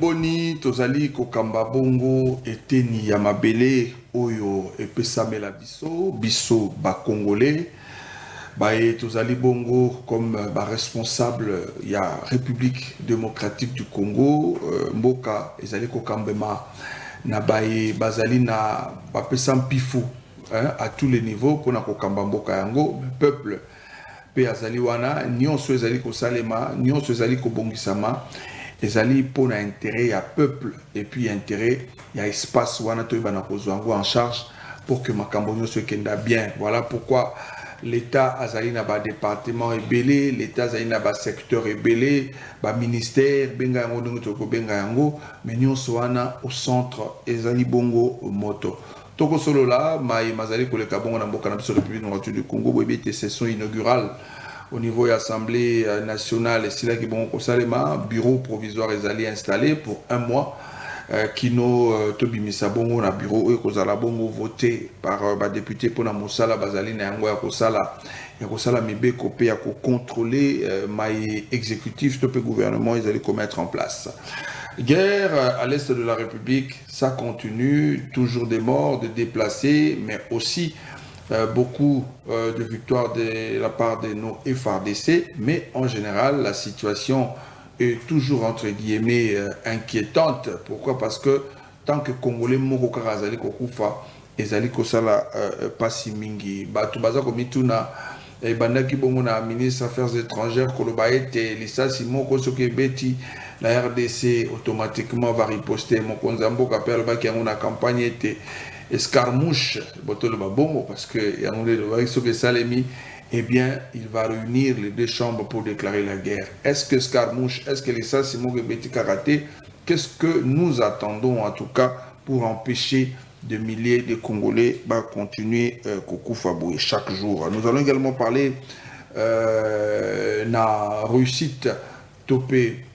boni tozali kokamba bongo eteni ya mabele oyo epesamela biso ba congolais bae tozali bongo comme responsable ya République démocratique du Congo mboka ezali kokambema na bae bazali na bapesa mpifu à tous les niveaux pona kokamba mboka yango peuple pe azali wana nyonso ezali kosalema nyonso ezali kobongisama ezali pour intérêt ya peuple et puis intérêt ya espace wana to ibana kozwango en charge pour que makambo nyonso ekenda bien. Voilà pourquoi l'État azali na ba département ebele, l'État azali na ba secteur ebele, ba ministère benga yango ndenge toko benga yango, mais nyonso wana au centre ezali bongo moto. Toko solo la mazali koleka bongo na mboka na biso République démocratique du Congo bo ebete session inaugurale au niveau de l'Assemblée nationale, c'est là que bon bureau provisoire est installé pour 1 mois. Kino Tobimisa Bongo na bureau et Kozala Bongo voté par député pour la Moussala Bazali na yango ya Kosala mibe kopé à contrôler my exécutif top gouvernement ils allaient commettre en place. Guerre à l'est de la République, ça continue, toujours des morts, des déplacés, mais aussi beaucoup de victoires de la part de nos FARDC, mais en général, la situation est toujours entre guillemets inquiétante. Pourquoi? Parce que tant que Congolais moko karazali kokufa, ezali kosala pasi mingi. Batu baza komituna bandaki bongo na ministre Affaires étrangères koloba ete lisasi moko soki beti la RDC automatiquement va riposter. Mokonza mboka pe alobaki yango na campagne ete escarmouche parce que eh bien il va réunir les deux chambres pour déclarer la guerre. Est-ce que escarmouche, est-ce que les Simon Gebeti karaté, qu'est-ce que nous attendons en tout cas pour empêcher de milliers de Congolais de continuer Kokufaboué chaque jour. Nous allons également parler na réussite topé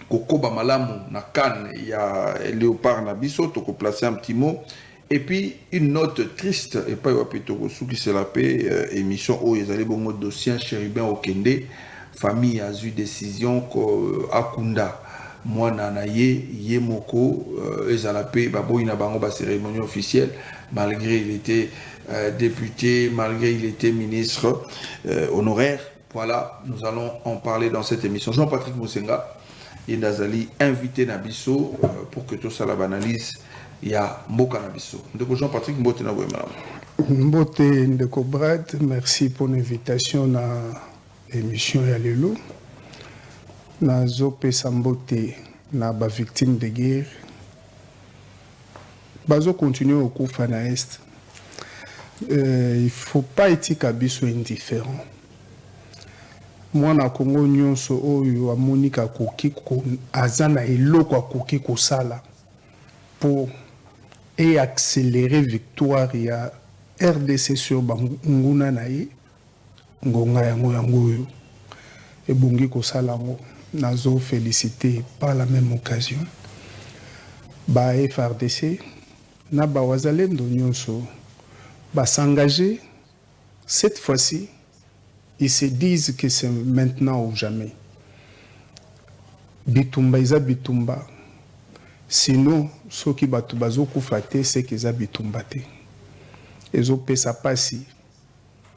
Kokoba Malamu na Cannes, il y a Léopard Nabiso, toko placer un petit mot. Et puis, une note triste, et pas Wapetorosu qui se la paix, émission où ils allaient bon dossier Chérubin Okende, famille a eu décision que Akunda, moi Nanaye, Yemoko, ils allaient paix, Babo Inabango, ba cérémonie officielle, malgré il était député, malgré il était ministre honoraire. Voilà, nous allons en parler dans cette émission. Jean-Patrick Moussenga et Nazali, invité Nabiso pour que tout ça la banalise. Il y a Mboka Nabiso. Ndeko Jean-Patrick Mbote na Wemala. Mbote Ndeko Brad, merci pour l'invitation à l'émission ya lelo. Na zope sambote na ba victime de guerre. Bazo continuer au kufa na est. Il faut pas être kabiso indifférent. Moi na Congo nyonso oyo amonika koki ko azana eloko akoki ko sala pour et accélérer victoire ya RDC sur banguna naye ngonga yango et bongi ko salango nazo féliciter par la même occasion ba FARDC na ba wazalendo nyonso ba s'engager cette fois-ci. Ils se disent que c'est maintenant ou jamais. Bitumba isa bitumba. Sinon, ceux qui batu bazo kufate, c'est qu'ils habitent. Ils ont pesa pasi.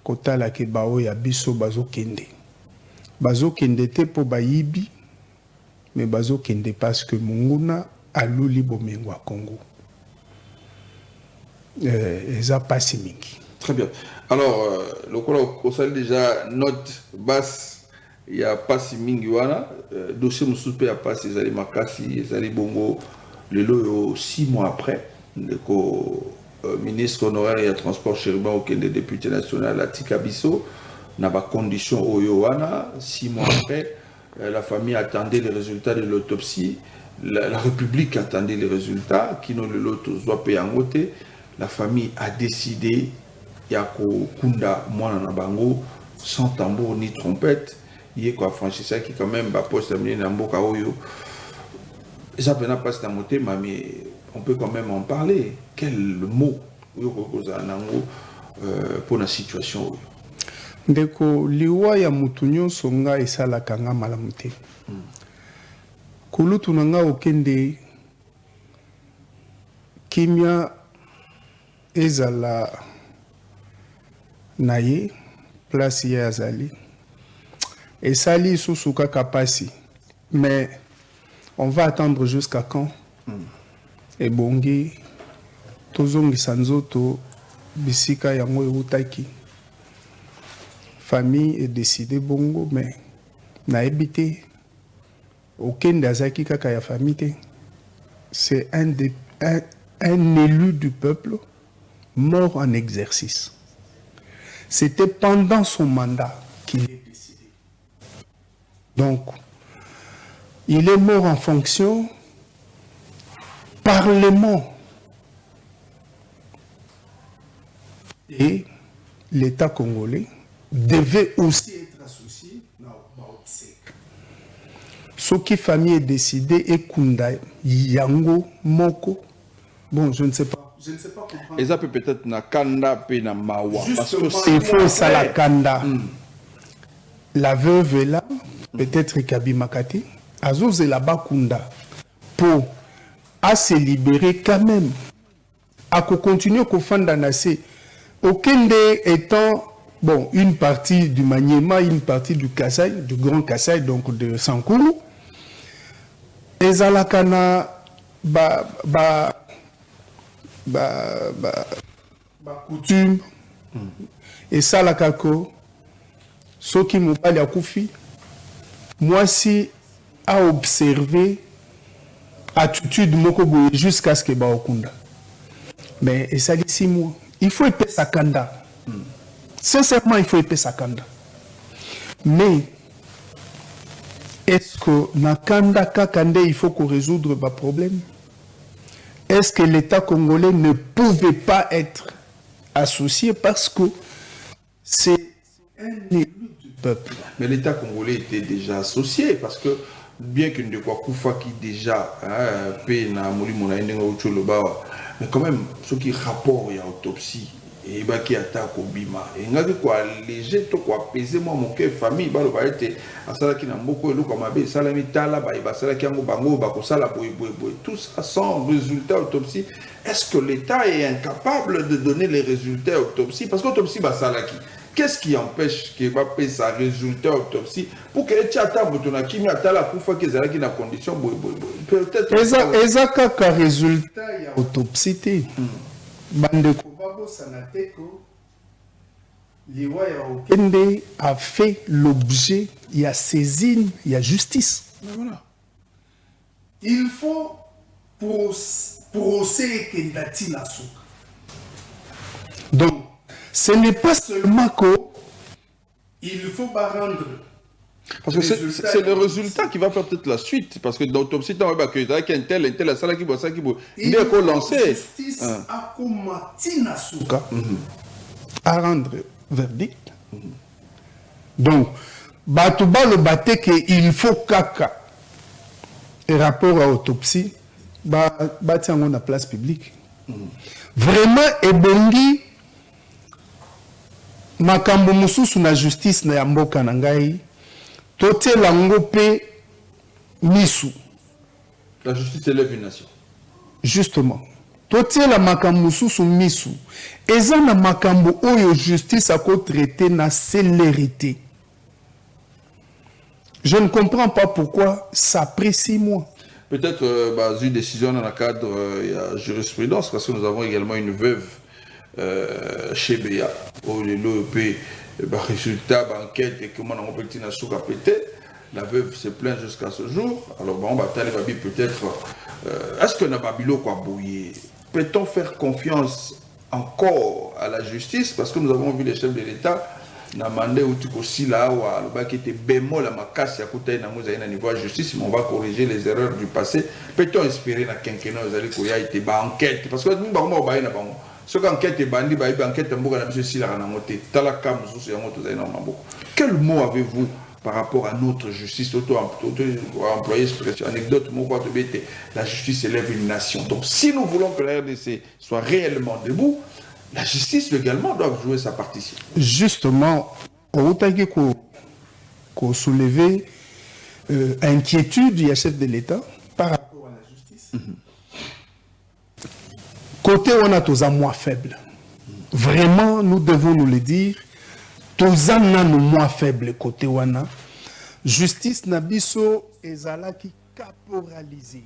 Kota la ke bao ya biso bazo kende. Bazo kende te po bayibi, mais bazo kende parce que munguna aluli bomengwa Congo. Ils ont pasi mingi. Très bien. Alors, le conseil déjà note basse. Il y a pas si mingiwana dossier musupe ya pas ces ali makasi ezali bongo lelo 6 mois après le ministre honoraire et transport Chérubin Okende député national Atika Biso na ba condition oyo wana 6 mois après la famille attendait les résultats de l'autopsie, la République attendait les résultats qui n'ont le loto soit payé en côté. La famille a décidé yako kunda mwana na bango sans tambour ni trompette. Il y a quoi franchisseur qui quand même va poste amener dans mboka oyo. Ça peut pas se monter mais on peut quand même en parler. Quel mot pour la situation oyo. Ndeko liwa ya mutunyo songa esala kanga malamute. kulutu nanga okende kimia ezala na ye place ye azali esali susu kaka pasi mais on va attendre jusqu'à quand ebongi tozongisa nzoto bisika yango eutaki famille est décidé bongo mais nayebi te okende azaki kaka ya famille te c'est un élu du peuple mort en exercice. C'était pendant son mandat qu'il est décidé. Donc, il est mort en fonction. Parlement et l'État congolais devait aussi être associé ce qui famille est décidé et Kunda Yango Moko. Bon, je ne sais pas comprendre. Et ça peut être na kanda pe na mawa. Parce que il faut ça la kanda. La veuve est là, peut-être Kabi Makati. Azouz est là-bas Kunda. Pour à se libérer quand même. À continuer qu'au fond d'Anassé. Okende étant, bon, une partie du Maniema, une partie du Kassai, du Grand Kassai, donc de Sankuru. Ezalakana coutume et ça la kako ce qui me parle à Koufi moi si a observé attitude moko jusqu'à ce que ba okunda mais et ça dit 6 mois il faut épais sa kanda sincèrement il faut épais sa kanda mais est-ce que na kanda kakande il faut qu'on résoudre le problème? Est-ce que l'État congolais ne pouvait pas être associé parce que c'est un élu du peuple? Mais l'État congolais était déjà associé parce que bien que ne quoi Koufa qui déjà paye na moli monaïnga ucholoba mais quand même ce qui rapport il y a autopsie et bah qui attaque au bima et ngaki quoi léger to quoi peser moi mon cœur famille ba lo ba été asala ki na mboko elu comme abe sala mitala ba ba sala ki yango bango ba ko sala boy tout ça sans résultat autopsie. Est-ce que l'État est incapable de donner les résultats autopsie parce que autopsie ba sala ki qu'est-ce qui empêche que va payer sa résultat autopsie pour que tu attends ton akimi atala pour fois que zala ki na condition boy peut-être ezaka ka résultat ya autopsie Bandeko Babo Sanateko Liwaya a fait l'objet, il y a saisine, il y a justice. Voilà. Il faut procéder Kendati Nassou. Donc, ce n'est pas seulement qu'il faut pas rendre. Parce que c'est le résultat qui va faire peut-être la suite. Parce que dans l'autopsie, on va qu'il y a un tel, la salle qui va ça qui va. Il est lancé. Justice à Komatina Souka à rendre verdict. Donc, Batouba le baté qu'il faut kaka et rapport à autopsie, bâti en la place publique. Vraiment, Ebongi, Makambo Mususu na justice na Yamboka Nangai. Tote langope misu. La justice élève une nation. Justement. Tote la makambo sous misu. Eza na makambo oyo justice a traité na célérité. Je ne comprends pas pourquoi ça a pris 6 mois. Peut-être une décision dans le cadre de la jurisprudence, parce que nous avons également une veuve chez BA, où l'OEP. Résultat d'enquête et comment on peut dire la veuve se plaint jusqu'à ce jour. Alors bon, peut-être est-ce que na babilo quoi bouillé peut-on faire confiance encore à la justice parce que nous avons vu les chefs de l'État n'a mandé ou tu aussi là ou le bac était bémol à ma casse à côté na moza na niveau justice mais on va corriger les erreurs du passé. Peut-on espérer na quinquennat vous allez qu'il y a été enquête parce que nous ba na bango. Ce qu'enquête est bandit, enquête quel mot avez-vous par rapport à notre justice employé expression anecdote la justice élève une nation. Donc si nous voulons que la RDC soit réellement debout, la justice également doit jouer sa partition. Justement, on a soulevé inquiétude du chef de l'État par rapport à la justice. Côté on a tous un moins faible. Vraiment, nous devons nous le dire. Tous un nous moins faible côté on a. Justice nabiso ezala qui caporalisé.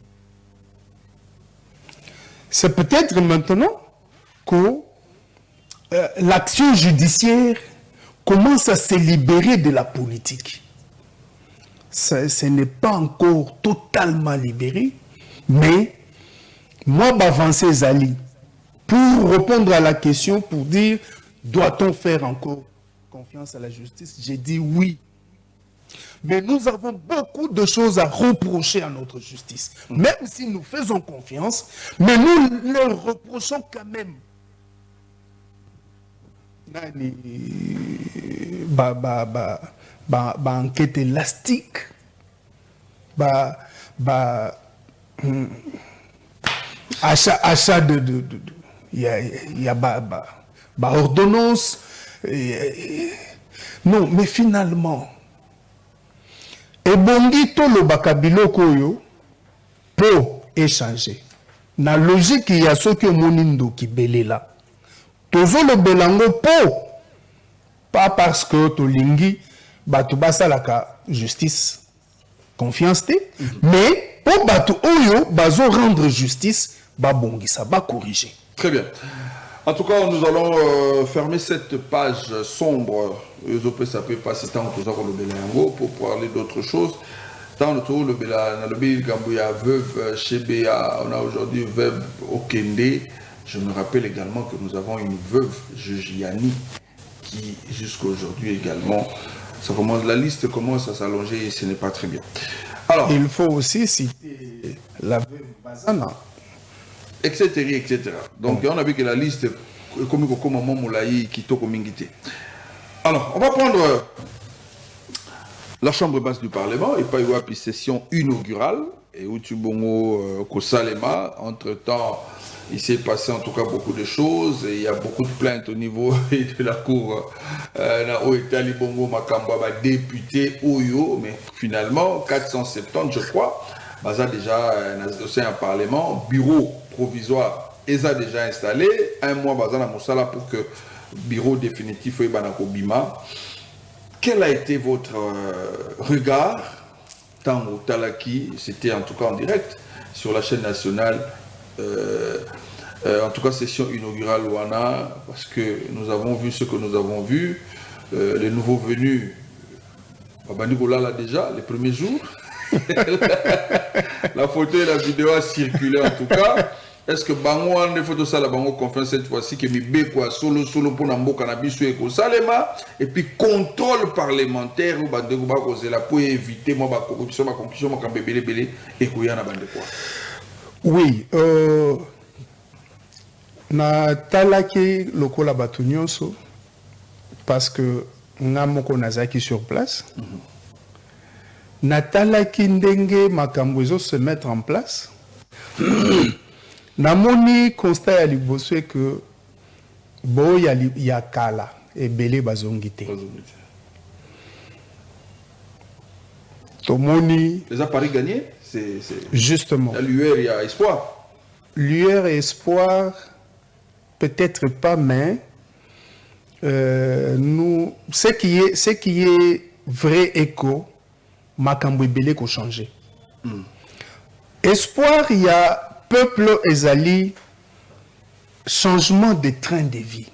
C'est peut-être maintenant que l'action judiciaire commence à se libérer de la politique. Ce n'est pas encore totalement libéré, mais moi, j'avance Zali pour répondre à la question, pour dire, doit-on faire encore confiance à la justice? J'ai dit oui. Mais nous avons beaucoup de choses à reprocher à notre justice. Même si nous faisons confiance, mais nous leur reprochons quand même. Enquête élastique. Achat de il y a ordonnance. Non, mais finalement, et bongi to lo bakabilo koyo pour échanger. Na logique il y a ce que monindo qui belela. Tozo le belango po pas parce que tolingi batu basalaka justice confiance te mais po batu oyo bazo rendre justice ba bongi ça ba corriger. Très bien. En tout cas, nous allons fermer cette page sombre. Ça peut passer tant que le Bélango pour parler d'autre chose. Tant que le Bélango, veuve Chebea, on a aujourd'hui veuve Okende. Je me rappelle également que nous avons une veuve Jujiani qui, jusqu'à aujourd'hui également, la liste commence à s'allonger et ce n'est pas très bien. Alors, il faut aussi citer la veuve Bazana. Etc., etc. Donc, on a vu que la liste, comme Moulaï, qui toque au Mingité. Alors, on va prendre la chambre basse du Parlement, et pas une session inaugurale, et où tu bongo Kosalema. Entre-temps, il s'est passé en tout cas beaucoup de choses, et il y a beaucoup de plaintes au niveau de la Cour. Naoetali Bongo Makamba, député Oyo, mais finalement, 470, je crois. Baza déjà un parlement, bureau provisoire, ESA déjà installé, un mois Baza na Moussala pour que bureau définitif soit Banako Bima. Quel a été votre regard, tant au Talaki, c'était en tout cas en direct, sur la chaîne nationale, en tout cas session inaugurale Ouana, parce que nous avons vu ce que nous avons vu, les nouveaux venus, Babanigola là déjà, les premiers jours. La photo et la vidéo a circulé en tout cas. Est-ce que Bango a des photos ça la Bango confirme cette fois-ci que mi quoi solo pour Nambo Cannabis et Salema et puis contrôle parlementaire ou Bandego ba causer la pour éviter moi ba corruption ma conclusion ma kambebele belé et koya na bande quoi. Oui, na talaki lokola batunyonso parce que ngamoko nazaki sur place. Natala Kindenge Makambuzo se mettre en place. Namoni constat à liboso que bo ya kala et belé bazongité. Tomoni. Les appareils gagnés, c'est justement. L'UR, il y a espoir. L'UR espoir, peut-être pas, mais nous, ce qui est vrai écho. Makambo Belé ko changé. Espoir, il y a peuple ezali, changement de train de vie.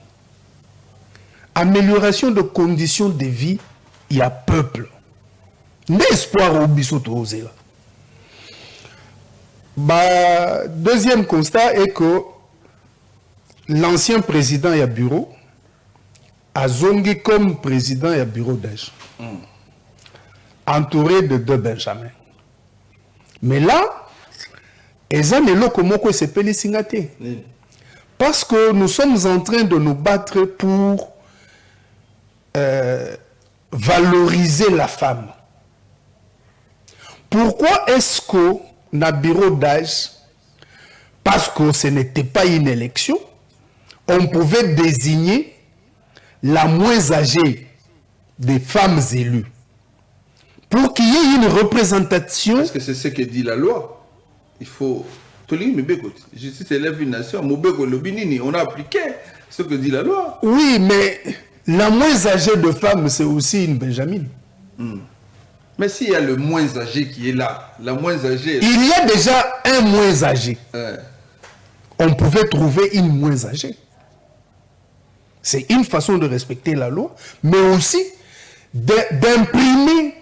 Amélioration de conditions de vie, il y a peuple. L'espoir au bisoto là. Deuxième constat est que l'ancien président y a bureau a zongi comme président y a bureau d'âge. Entouré de deux Benjamins. Mais là, parce que nous sommes en train de nous battre pour valoriser la femme. Pourquoi est-ce que na bureau d'âge, parce que ce n'était pas une élection, on pouvait désigner la moins âgée des femmes élues. pour qu'il y ait une représentation. Est-ce que c'est ce que dit la loi? Il faut... Justice élève une nation. On a appliqué ce que dit la loi. Oui, mais la moins âgée de femme, c'est aussi une Benjamin. Mais s'il y a le moins âgé qui est là, la moins âgée... Il y a déjà un moins âgé. On pouvait trouver une moins âgée. C'est une façon de respecter la loi, mais aussi d'imprimer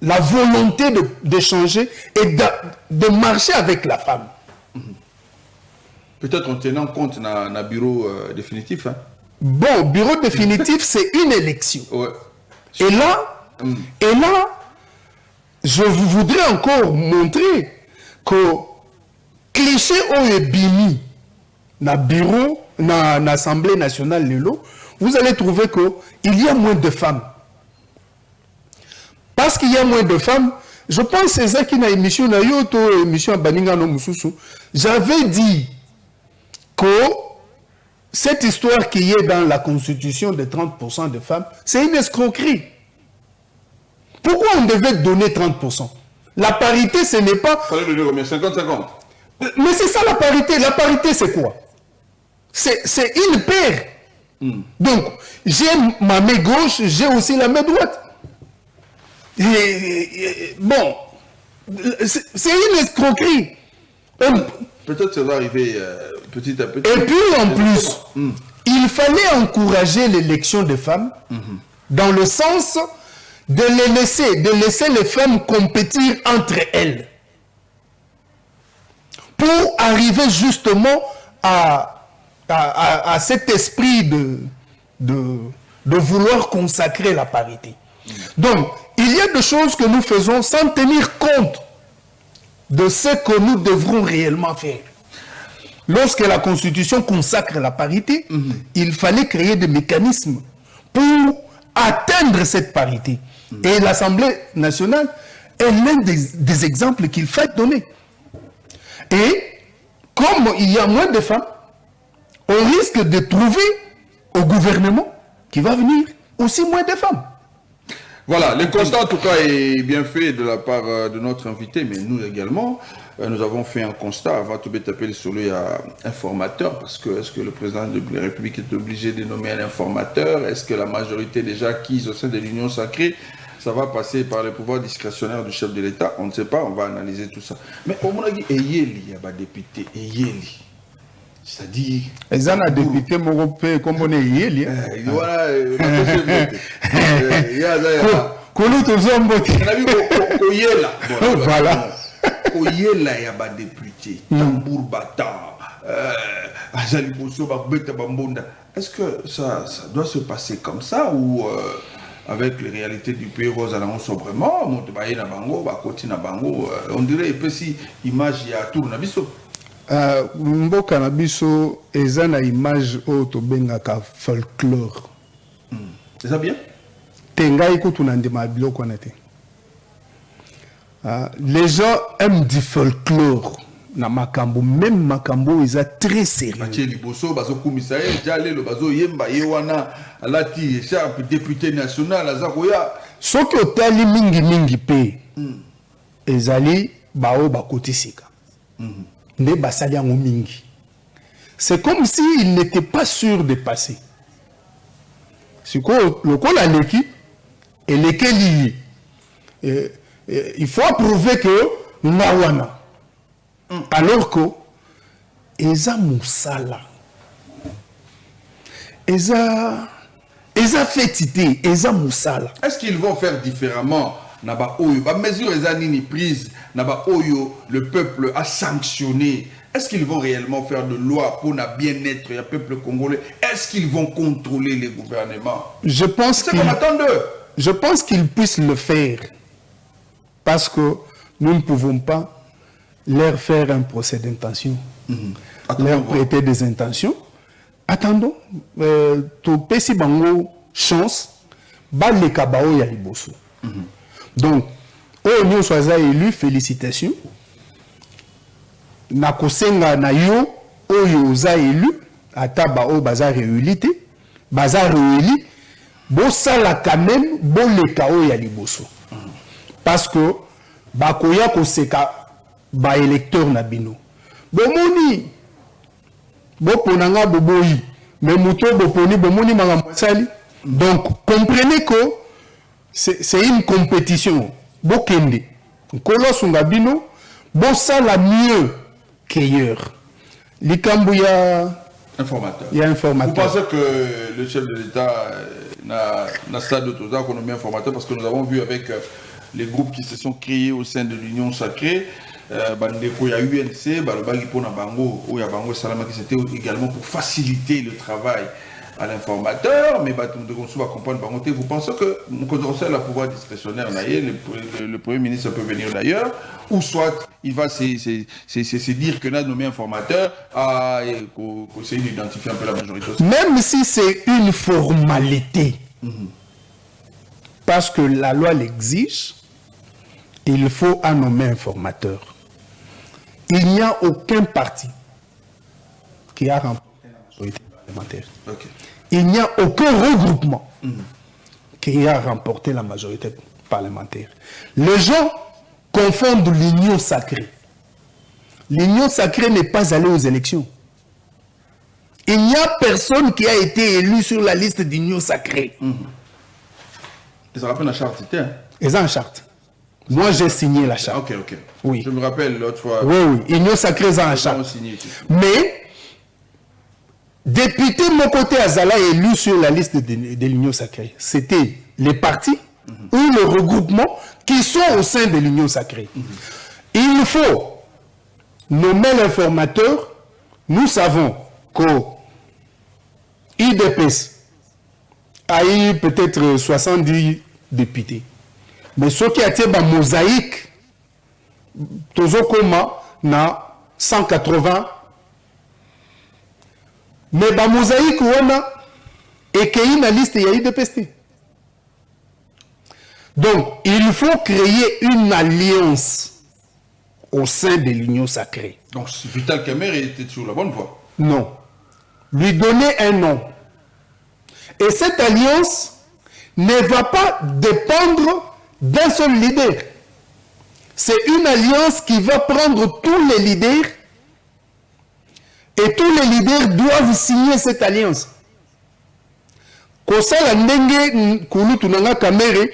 la volonté de changer et de marcher avec la femme. Peut-être en tenant compte d'un bureau définitif. Hein? Bon, bureau définitif, c'est une élection. Ouais. Et là, je voudrais encore montrer que cliché est bini na bureau, na l'Assemblée nationale lelo, vous allez trouver qu'il y a moins de femmes. Parce qu'il y a moins de femmes, je pense que c'est ça qui n'a émission na yoto émission à Baninga no Mususu. J'avais dit que cette histoire qui est dans la constitution de 30% de femmes, c'est une escroquerie. Pourquoi on devait donner 30%? La parité, ce n'est pas... Il fallait donner combien? 50-50? Mais c'est ça la parité. La parité, c'est quoi? C'est une paire. Donc, j'ai ma main gauche, j'ai aussi la main droite. Bon, c'est une escroquerie. Peut-être ça va arriver petit à petit. Et puis, en plus, il fallait encourager l'élection des femmes dans le sens de laisser les femmes compétir entre elles. Pour arriver justement à cet esprit de vouloir consacrer la parité. Donc, il y a des choses que nous faisons sans tenir compte de ce que nous devrons réellement faire. Lorsque la Constitution consacre la parité, il fallait créer des mécanismes pour atteindre cette parité. Et l'Assemblée nationale est l'un des exemples qu'il faut donner. Et comme il y a moins de femmes, on risque de trouver au gouvernement qui va venir aussi moins de femmes. Voilà, le constat en tout cas est bien fait de la part de notre invité, mais nous également, nous avons fait un constat avant tout taper sur lui informateur, parce que est-ce que le président de la République est obligé de nommer un informateur? Est-ce que la majorité déjà acquise au sein de l'Union sacrée, ça va passer par le pouvoir discrétionnaire du chef de l'État? On ne sait pas, on va analyser tout ça. Mais au moins, il y a des députés, c'est-à-dire... Les gens ont député, comme on est hier. Voilà, voilà. Il y a des députés, tambour battant, est-ce que ça doit se passer comme ça ou avec les réalités du pays, sobrement, on dirait que si image il y a tout le mboka na biso eza na image oyo tobengaka folklore. C'est ça bien? Tengai kutu na ndima biloko na te. Les gens aiment du folklore na makambo, même makambo eza très sérieux. Mathieu Liboso bazo kumisa jale lo bazo yemba yewana alati sharp député national azakoya. Soki otali mingi pe ezali bao bakotisika. C'est comme s'il n'était pas sûr de passer. C'est quoi le col à l'équipe et lesquels il faut prouver que Nawana. Alors que Eza Moussala, Eza Fétité, Eza Moussala. Est-ce qu'ils vont faire différemment? Naba Oyo, ba mesure les années prises, Naba Oyo, le peuple a sanctionné. Est-ce qu'ils vont réellement faire de loi pour le bien-être du peuple congolais? Est-ce qu'ils vont contrôler les gouvernements? Je pense qu'ils puissent le faire. Parce que nous ne pouvons pas leur faire un procès d'intention. Leur prêter des intentions. Attendons. To pesi bango chance. Ba le kabao ya liboso. Donc, nous sommes élus, félicitations. Na kosenga na yo, oyo za élu, ataba o baza réélité, baza rééli, bo sala quand même, bo le kao ya liboso. parce que bakoya koseka ba électeur na bino bomoni boponanga boboyi mais muto boponi bomoni makambo sali. Donc comprenez que c'est une compétition bokende kolosunga bino bosala mieux qu'ailleurs likambo ya informateur. Il y a informateur. Vous pensez que le chef de l'État n'a stade d'autosa qu'on a mis informateur parce que nous avons vu avec les groupes qui se sont créés au sein de l'Union Sacrée, Bandeko, il y a UNC, Balobagi Pona Bango, ou Yabango Salama, qui c'était également pour faciliter le travail à l'informateur, mais vous pensez que mon conseil a pouvoir discrétionnaire, le Premier ministre peut venir d'ailleurs, ou soit il va se dire que là, nommé informateur, qu'on essaye d'identifier un peu la majorité. Même si c'est une formalité, parce que la loi l'exige, il faut un nommé informateur. Il n'y a aucun parti qui a remporté la majorité parlementaire. Okay. Il n'y a aucun regroupement qui a remporté la majorité parlementaire. Les gens confondent l'union sacrée. L'union sacrée n'est pas allée aux élections. Il n'y a personne qui a été élu sur la liste d'union sacrée. Ça rappelle la charte, c'était ils ont une charte. Moi, j'ai signé la charte. Ok. Oui. Je me rappelle l'autre fois. Oui. Union sacrée, ils ont une charte. Mais, député mon côté Azala élu sur la liste de l'Union sacrée, c'était les partis ou le regroupement qui sont au sein de l'Union sacrée. Il faut nommer l'informateur. Nous savons que IDPS a eu peut-être 70 députés. Mais ce qui a été une mosaïque, na 180. Mais la mosaïque, on a écrit une liste, il y a eu des pestes. Donc, il faut créer une alliance au sein de l'Union sacrée. Donc, Vital Kamerhe était sur la bonne voie. Non. Lui donner un nom. Et cette alliance ne va pas dépendre d'un seul leader. C'est une alliance qui va prendre tous les leaders et tous les leaders doivent signer cette alliance. Kosala ndenge kulutu nanga Kamerhe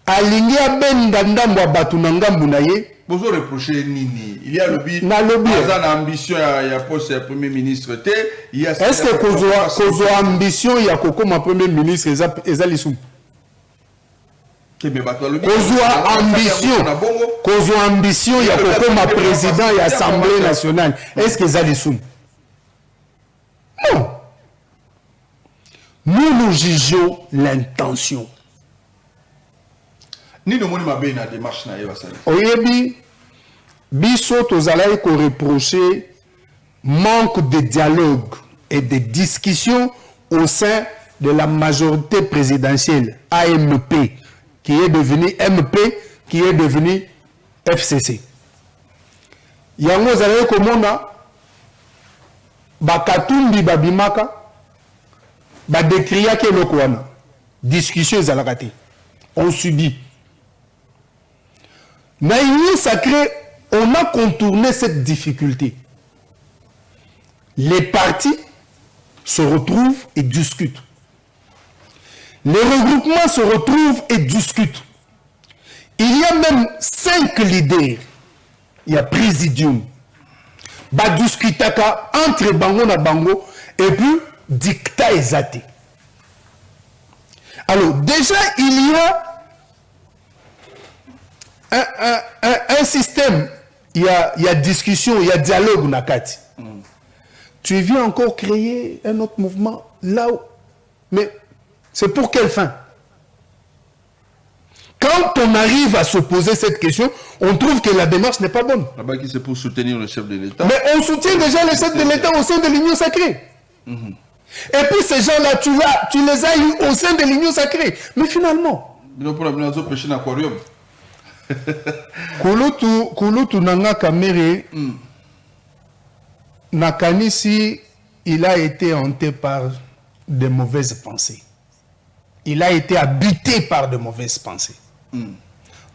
alingi abenda ndambo abatu na ngambu na ye. Vous reprochez Nini. Il y a lobby. Na lobby. Il y a l'ambition, il y a poste de premier ministre. Est-ce que Kozo ambition, il y a kokoma premier ministre, ezalisum? Kozo ambition, il y a kokoma président et assemblée nationale. Est-ce que ezalisum? Non. Nous jugeons l'intention. Ni no moni mabe na démarche na yo asali. Oyebi biso tozalaki ko reprocher manque de dialogue et de discussion au sein de la majorité présidentielle AMP qui est devenu MP qui est devenu FCC. Yango zalaki komona bakatumbi babimaka badekriaki eloko wana discussion ezalaka te on subit. Dans l'Union sacrée, on a contourné cette difficulté. Les partis se retrouvent et discutent. Les regroupements se retrouvent et discutent. Il y a même 5 leaders. Il y a présidium. Ba discutaka entre bango na bango et puis dicta ezate. Alors déjà il y a un système, il y a discussion, il y a dialogue nakati. Tu viens encore créer un autre mouvement là où... Mais c'est pour quelle fin? Quand on arrive à se poser cette question, on trouve que la démarche n'est pas bonne. Là-bas, c'est pour soutenir le chef de l'État. Mais on soutient déjà le chef de l'État au sein de l'Union sacrée. Et puis ces gens-là, tu les as eu au sein de l'Union sacrée. Mais finalement... Kulutu nanga Kamerhe Nakanisi, il a été hanté par de mauvaises pensées. Il a été habité par de mauvaises pensées.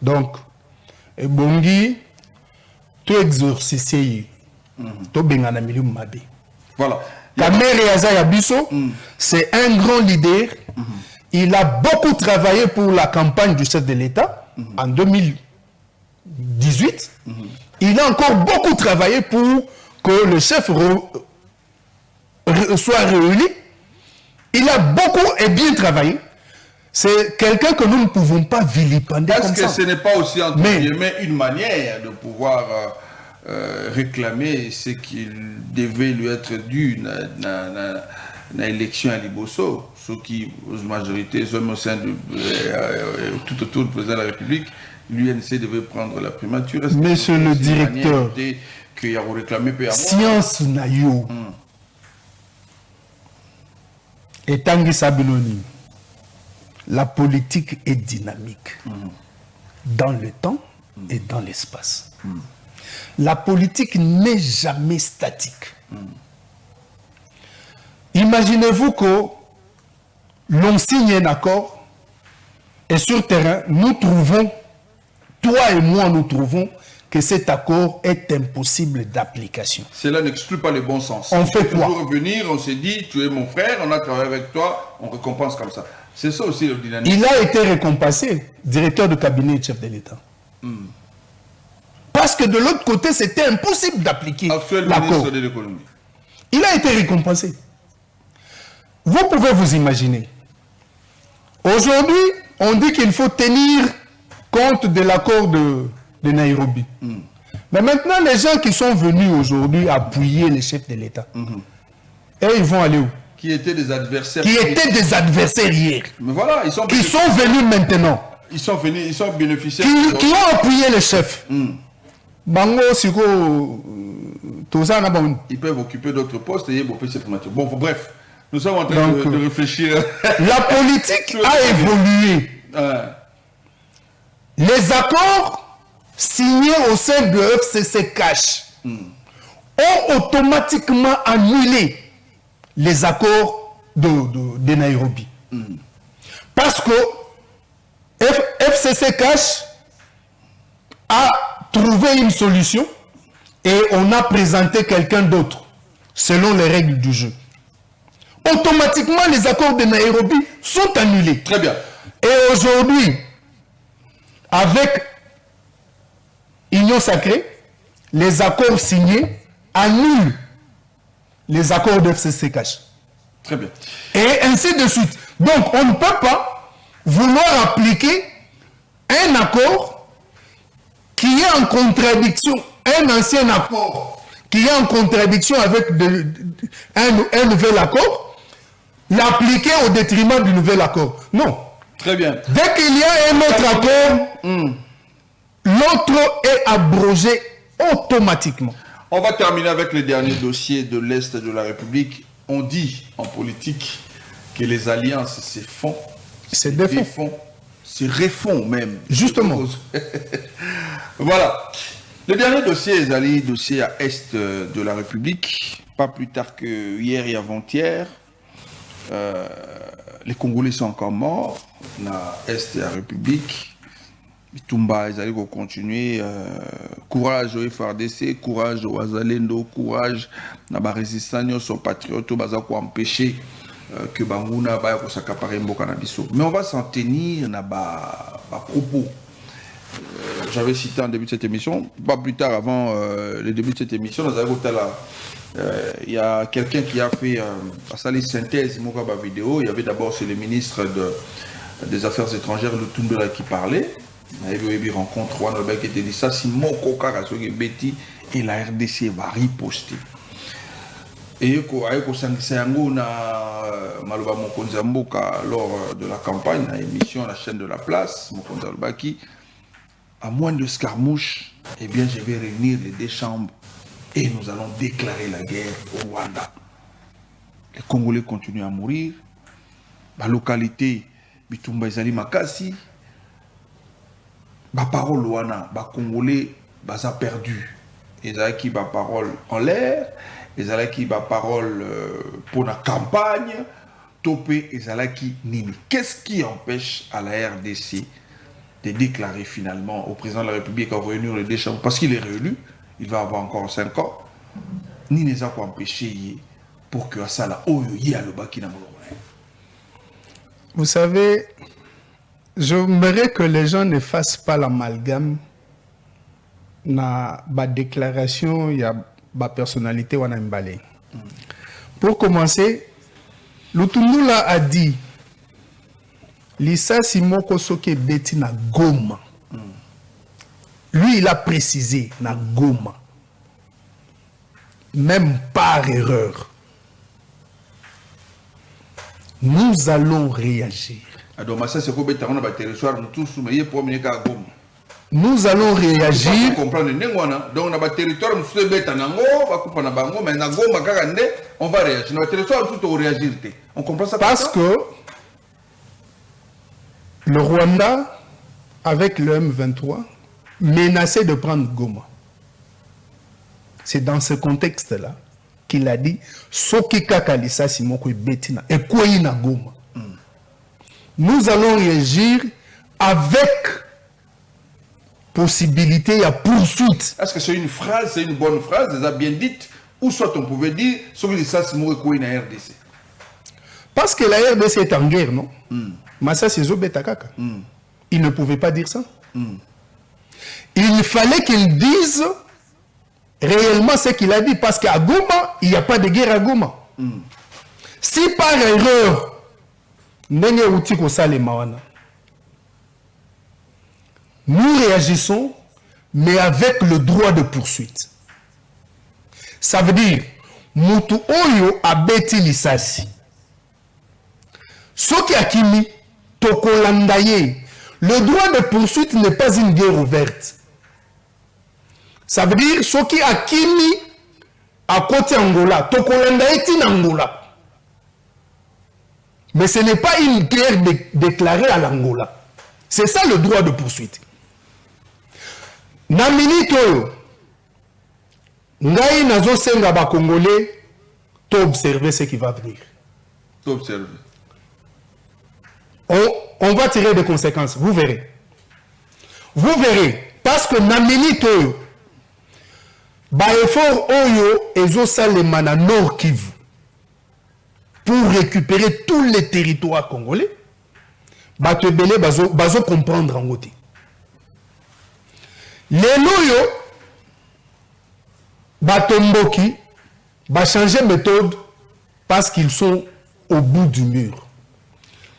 Donc, et bongi to exorciser to bengana milieu mabe. Voilà. Kamere Azaya Bisso, c'est un grand leader. Il a beaucoup travaillé pour la campagne du chef de l'État en 2018. Il a encore beaucoup travaillé pour que le chef soit réuni. Il a beaucoup et bien travaillé. C'est quelqu'un que nous ne pouvons pas vilipender comme ça. Est-ce que ce n'est pas aussi entre guillemets une manière de pouvoir réclamer ce qui devait lui être dû dans l'élection à Liboso, ceux qui, la majorité, sont au sein de tout autour du président de la République, l'UNC devait prendre la primature. Monsieur le directeur, qu'il a réclamé science nayo et Tanguy Sabinoni, la politique est dynamique dans le temps et dans l'espace. La politique n'est jamais statique. Imaginez-vous que l'on signe un accord et sur terrain, nous trouvons, toi et moi, nous trouvons que cet accord est impossible d'application. Cela n'exclut pas le bon sens. On fait quoi? Pour revenir, on s'est dit, tu es mon frère, on a travaillé avec toi, on récompense comme ça. C'est ça aussi le dynamisme. Il a été récompensé, directeur de cabinet et chef de l'État. Parce que de l'autre côté, c'était impossible d'appliquer l'accord. De l'économie. Il a été récompensé. Vous pouvez vous imaginer. Aujourd'hui, on dit qu'il faut tenir compte de l'accord de Nairobi. Mais maintenant, les gens qui sont venus aujourd'hui appuyer les chefs de l'État, et ils vont aller où? Qui étaient des adversaires. Qui étaient des adversaires hier. Mais voilà, ils sont venus maintenant. Ils sont venus, ils sont bénéficiaires. Qui ont appuyé les chefs. Bango, Siko, ils peuvent occuper d'autres postes et ils cette primature. Bon, bref, nous sommes en train de réfléchir. La politique a évolué. Les accords signés au sein de FCC Cash ont automatiquement annulé les accords de Nairobi. Parce que FCC Cash a trouvé une solution et on a présenté quelqu'un d'autre selon les règles du jeu. Automatiquement, les accords de Nairobi sont annulés. Très bien. Et aujourd'hui, avec Union Sacrée, les accords signés annulent les accords de FCC Cash. Très bien. Et ainsi de suite. Donc, on ne peut pas vouloir appliquer un accord qui est en contradiction, un ancien accord qui est en contradiction avec un nouvel accord, l'appliquer au détriment du nouvel accord. Non. Très bien. Dès qu'il y a un autre accord, l'autre est abrogé automatiquement. On va terminer avec le dernier dossier de l'Est de la République. On dit en politique que les alliances se font, se défont, se refont même. Justement. Voilà. Le dernier dossier est le dossier à Est de la République. Pas plus tard que hier et avant-hier. Les Congolais sont encore morts dans l'Est de la République. Bitumba, ils allaient continuer. Courage au FRDC, courage au Azalendo, courage dans la résistance, aux patriotes, aux empêcher que Bangouna va s'accaparer Mboka na biso. Mais on va s'en tenir dans propos. J'avais cité en début de cette émission, pas plus tard avant le début de cette émission, il y a quelqu'un qui a fait une synthèse de vidéo. Il y avait d'abord le ministre des Affaires étrangères, le Tundra, qui parlait. Il y a eu une rencontre, qui était dit ça, si mon coca et la RDC va riposter. Et lors de la campagne, à l'émission, la chaîne de la place, à moins de escarmouches, eh bien, je vais réunir les deux chambres et nous allons déclarer la guerre au Rwanda. Les Congolais continuent à mourir. La localité, Bitumba Ezali Makasi, la parole wana, les Congolais, ils ont perdu. Ils ont qui la parole en l'air, ils ont qui la parole pour la campagne, topé, ils ont qui nini. Qu'est-ce qui empêche à la RDC de déclarer finalement au président de la République en réunir les deux chambres, parce qu'il est réélu, il va avoir encore 5 ans, ni les a pas empêché pour que ça la oyo le baki na molo. Vous savez, j'aimerais que les gens ne fassent pas l'amalgame na ba déclaration ya ba personnalité wana mbale. Pour commencer, Lutundula a dit Lisa Simoko soke beti na Goma. Lui, il a précisé na Goma. Même par erreur. Nous allons réagir. Nous allons réagir. On va réagir. On comprend ça parce que le Rwanda, avec le M23, menaçait de prendre Goma. C'est dans ce contexte-là qu'il a dit Soki Kakalisa Simoko Betina et Kouina Goma. Nous allons réagir avec possibilité à poursuite. Est-ce que c'est une phrase, c'est une bonne phrase, vous avez bien dite, ou soit on pouvait dire Soki Simoko Kouina RDC? Parce que la RDC est en guerre, non? Massa Sezo Betakaka. Il ne pouvait pas dire ça. Il fallait qu'il dise réellement ce qu'il a dit, parce qu'à Goma, il n'y a pas de guerre à Goma. Si par erreur, nous réagissons, mais avec le droit de poursuite. Ça veut dire, Mutu Oyo abeti lisasi. Soki Akimi, Tokolandaye, le droit de poursuite n'est pas une guerre ouverte. Ça veut dire, Soki Akimi, à côté Angola, Tokolandaye tin Angola. Mais ce n'est pas une guerre déclarée à l'Angola. C'est ça le droit de poursuite. Naminito, Ngai Nazo Senga ba Congolais, t'observer ce qui va venir. T'observer. On va tirer des conséquences, vous verrez. Vous verrez, parce que Naminito, ba effort Oyo, Ezo Salemana Nord Kivu, pour récupérer tous les territoires congolais, Batebele bazo comprendre en côté. Les loyaux, Batomboki, va changer méthode parce qu'ils sont au bout du mur.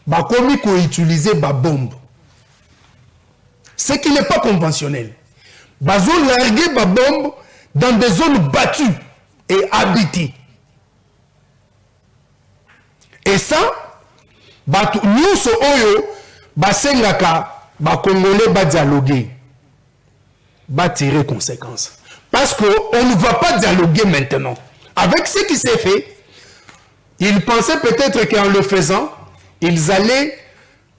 Bakomi ko utiliser ba bombe. Ce qui n'est pas conventionnel. Bazo larguer ba bombe dans des zones battues et habitées. Et ça, nous so oyo basengaka ba congolais ba dialoguer, ba tirer conséquences. Parce que on ne va pas dialoguer maintenant. Avec ce qui s'est fait, ils pensaient peut-être qu'en le faisant, ils allaient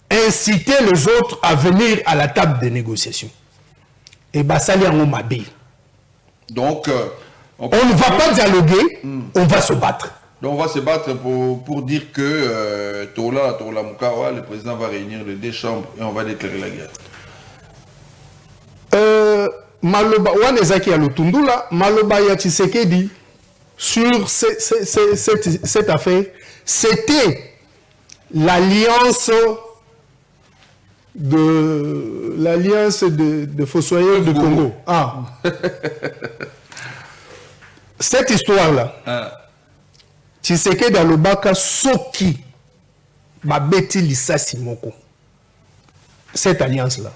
inciter les autres à venir à la table de négociation. Et bah ça les en mabille. Donc, on ne va pas dialoguer, on va se battre. Donc on va se battre pour dire que Tola Mukawa, le président va réunir les deux chambres et on va déclarer la guerre. Maloba Wanezaki à Lutundula, Maloba ya Tshisekedi sur cette affaire, c'était l'alliance de Fossoyeurs de Congo. Ah. Cette histoire-là. Tshisekedi alobaka soki babeti lisasi moko. Cette alliance-là.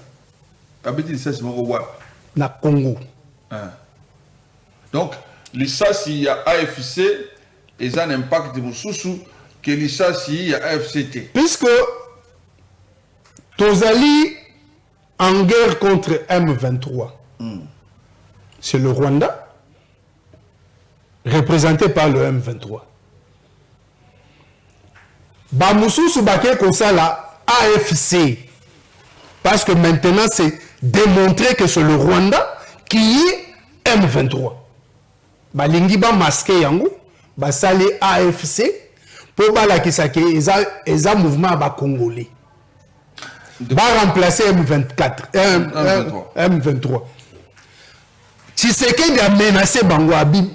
Babeti lisasi moko wa na Congo. Donc, lisasi ya AFC et ça n'impacte mususu que lisasi ya AFCT. Puisque Tozali en guerre contre M23. C'est le Rwanda représenté par le M23. Bamususu Baké Kosala AFC. Parce que maintenant, c'est démontré que c'est le Rwanda qui est M23. Balingi ba masqué yango, basali AFC, pour bala kisake, eza mouvement ba Congolais. va remplacer M24, M23. Tshisekedi a menacé Bango Abi.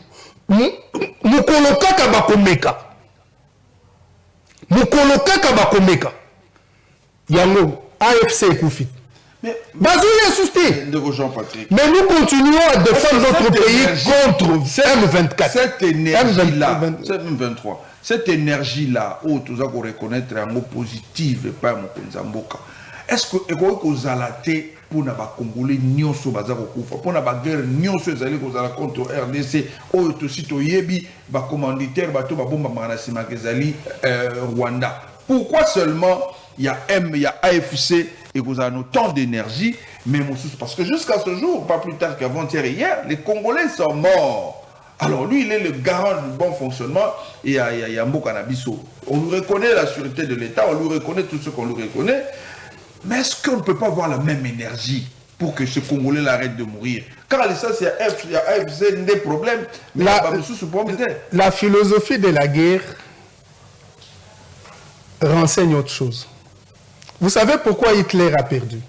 Mukolo kaka bakomeka. Mukolo kaka bakomeka. Yango, AFC Koufi. Mais nous continuons à défendre notre pays contre M24. Cette énergie-là, M23, cette énergie-là, où tout ça qu'on reconnaître un mot positif et pas un mot Nzamboka. Est-ce que vous avez pour les Congolais nyonso bazako kufa pour la guerre nyonso ezali kozala contre RDC oyo tosito yebi ba commanditaire bato ba bomba manasima kezali Rwanda? Pourquoi seulement il y a AFC et vous avez autant d'énergie, mais parce que jusqu'à ce jour, pas plus tard qu'avant-hier hier, les Congolais sont morts. Alors lui, il est le garant du bon fonctionnement et il y a Mboka Nabiso. On lui reconnaît la sûreté de l'État, on lui reconnaît tout ce qu'on lui reconnaît. Mais est-ce qu'on ne peut pas avoir la même énergie pour que ce Congolais arrête de mourir? Car ça, c'est AFC, des problèmes. Mais la philosophie de la guerre renseigne autre chose. Vous savez pourquoi Hitler a perdu?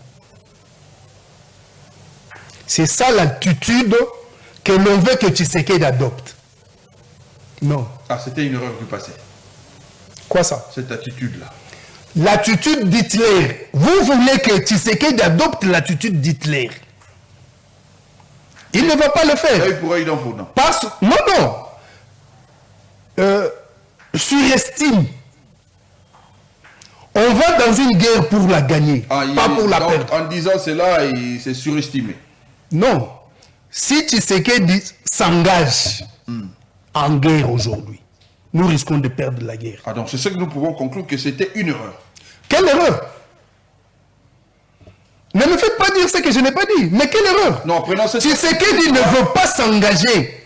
C'est ça l'attitude que l'on veut que Tshisekedi adopte. Non. Ah, c'était une erreur du passé. Quoi ça? Cette attitude-là. L'attitude d'Hitler. Vous voulez que Tshisekedi adopte l'attitude d'Hitler. Il ne va pas le faire. Non. Surestime. On va dans une guerre pour la gagner, pas pour la perdre. En disant cela, il s'est surestimé. Non. Si Tshisekedi s'engage en guerre aujourd'hui, nous risquons de perdre la guerre. Ah, donc c'est ce que nous pouvons conclure que c'était une erreur. Quelle erreur? Ne me faites pas dire ce que je n'ai pas dit. Mais quelle erreur? Non, prenons cette... Tshisekedi ne veut pas s'engager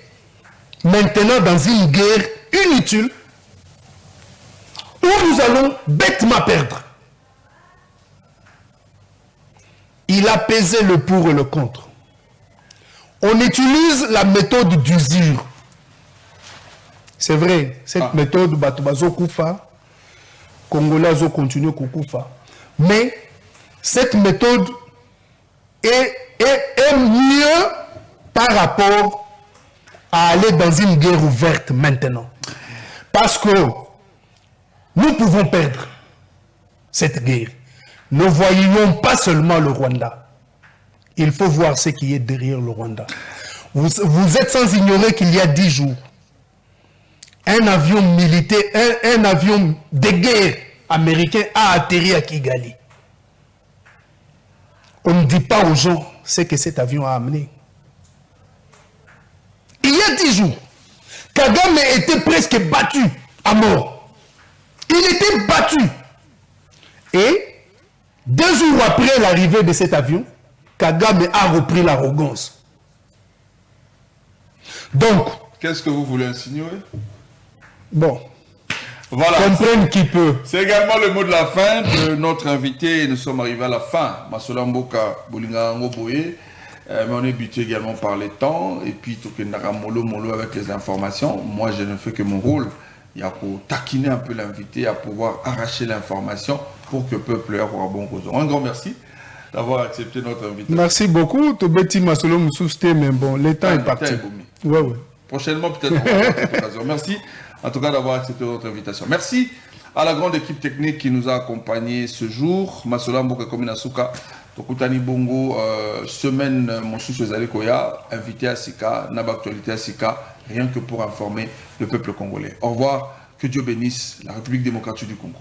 maintenant dans une guerre inutile où nous allons bêtement perdre. Il a pesé le pour et le contre. On utilise la méthode d'usure. C'est vrai, cette méthode, Batubazo Koufa, Congolais ont continué Koufa. Mais cette méthode est mieux par rapport à aller dans une guerre ouverte maintenant. Parce que nous pouvons perdre cette guerre. Ne voyons pas seulement le Rwanda. Il faut voir ce qui est derrière le Rwanda. Vous êtes sans ignorer qu'il y a 10 jours, un avion militaire, un avion de guerre américain a atterri à Kigali. On ne dit pas aux gens ce que cet avion a amené. Il y a 10 jours, Kagame était presque battu à mort. Il était battu. Et 2 jours après l'arrivée de cet avion, Kagame a repris l'arrogance. Donc, qu'est-ce que vous voulez insinuer? Bon, voilà. Comprenne qui peut. C'est également le mot de la fin de notre invité. Nous sommes arrivés à la fin. Masola Mboka Bolinga Ngoboye. Mais on est habitué également par les temps. Et puis, tout que Molo avec les informations. Moi, je ne fais que mon rôle. Il y a pour taquiner un peu l'invité, à pouvoir arracher l'information pour que le peuple ait un bon cause. Un grand merci d'avoir accepté notre invitation. Merci beaucoup. Tobeti Masolo Moussouste, mais bon, le temps est parti. Ouais. Prochainement, peut-être, on va avoir cette occasion. Merci, en tout cas, d'avoir accepté notre invitation. Merci à la grande équipe technique qui nous a accompagnés ce jour. Masola Mboka Kominasuka, Tokutani Bongo, semaine Monsous Koya, invité à Sika, Naba Actualité à Sika, rien que pour informer le peuple congolais. Au revoir, que Dieu bénisse la République démocratique du Congo.